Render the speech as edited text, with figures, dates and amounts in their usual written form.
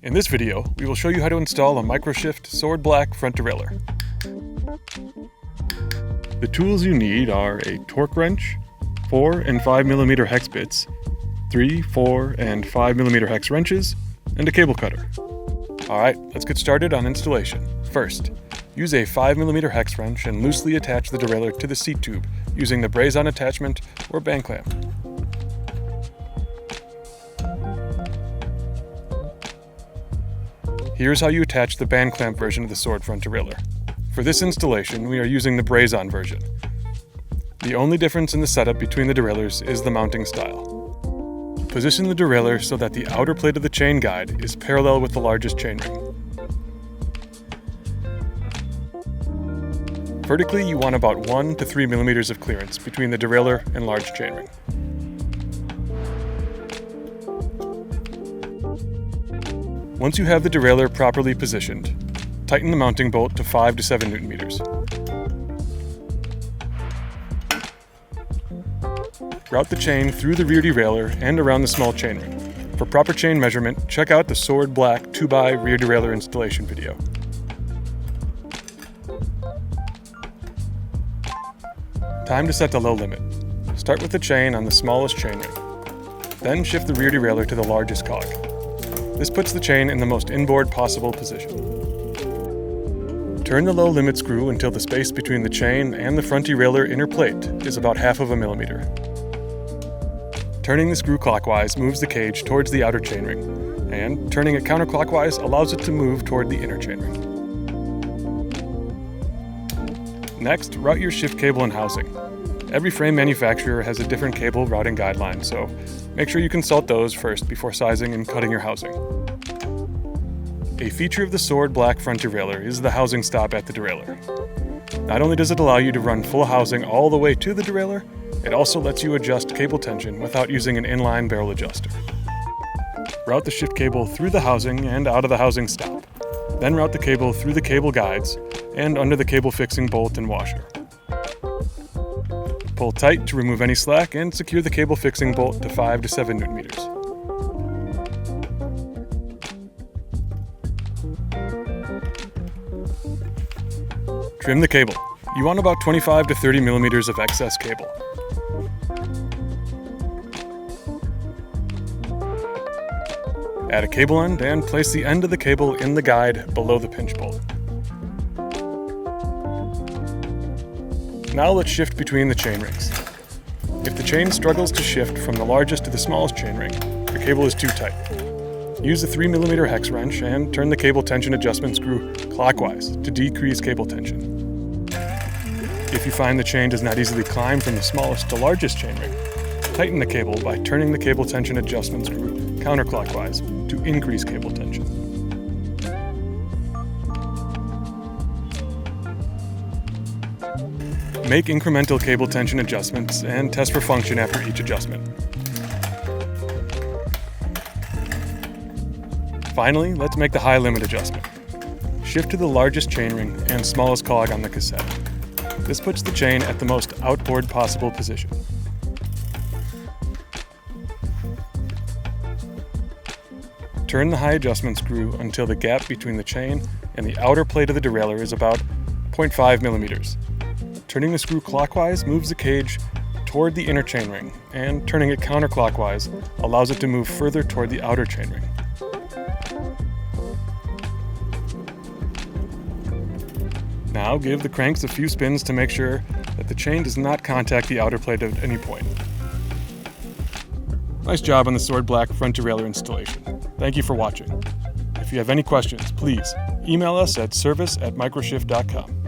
In this video, we will show you how to install a microSHIFT sword black front derailleur. The tools you need are a torque wrench, 4 and 5mm hex bits, 3, 4, and 5mm hex wrenches, and a cable cutter. Alright, let's get started on installation. First, use a 5mm hex wrench and loosely attach the derailleur to the seat tube using the braze-on attachment or band clamp. Here's how you attach the band clamp version of the sword front derailleur. For this installation, we are using the braze-on version. The only difference in the setup between the derailleurs is the mounting style. Position the derailleur so that the outer plate of the chain guide is parallel with the largest chainring. Vertically, you want about 1 to 3 millimeters of clearance between the derailleur and large chainring. Once you have the derailleur properly positioned, tighten the mounting bolt to 5 to 7 Newton meters. Route the chain through the rear derailleur and around the small chainring. For proper chain measurement, check out the sword black 2x rear derailleur installation video. Time to set the low limit. Start with the chain on the smallest chainring. Then shift the rear derailleur to the largest cog. This puts the chain in the most inboard possible position. Turn the low limit screw until the space between the chain and the front derailleur inner plate is about 1/2 millimeter. Turning the screw clockwise moves the cage towards the outer chainring, and turning it counterclockwise allows it to move toward the inner chainring. Next, route your shift cable and housing. Every frame manufacturer has a different cable routing guideline, so make sure you consult those first before sizing and cutting your housing. A feature of the sword black front derailleur is the housing stop at the derailleur. Not only does it allow you to run full housing all the way to the derailleur, it also lets you adjust cable tension without using an inline barrel adjuster. Route the shift cable through the housing and out of the housing stop. Then route the cable through the cable guides and under the cable fixing bolt and washer. Pull tight to remove any slack and secure the cable fixing bolt to 5 to 7 Newton meters. Trim the cable. You want about 25 to 30 millimeters of excess cable. Add a cable end and place the end of the cable in the guide below the pinch bolt. Now let's shift between the chain rings. If the chain struggles to shift from the largest to the smallest chain ring, the cable is too tight. Use a 3mm hex wrench and turn the cable tension adjustment screw clockwise to decrease cable tension. If you find the chain does not easily climb from the smallest to largest chain ring, tighten the cable by turning the cable tension adjustment screw counterclockwise to increase cable tension. Make incremental cable tension adjustments and test for function after each adjustment. Finally, let's make the high limit adjustment. Shift to the largest chainring and smallest cog on the cassette. This puts the chain at the most outboard possible position. Turn the high adjustment screw until the gap between the chain and the outer plate of the derailleur is about 0.5 millimeters. Turning the screw clockwise moves the cage toward the inner chainring, and turning it counterclockwise allows it to move further toward the outer chainring. Now give the cranks a few spins to make sure that the chain does not contact the outer plate at any point. Nice job on the sword black front derailleur installation. Thank you for watching. If you have any questions, please email us at service@microshift.com.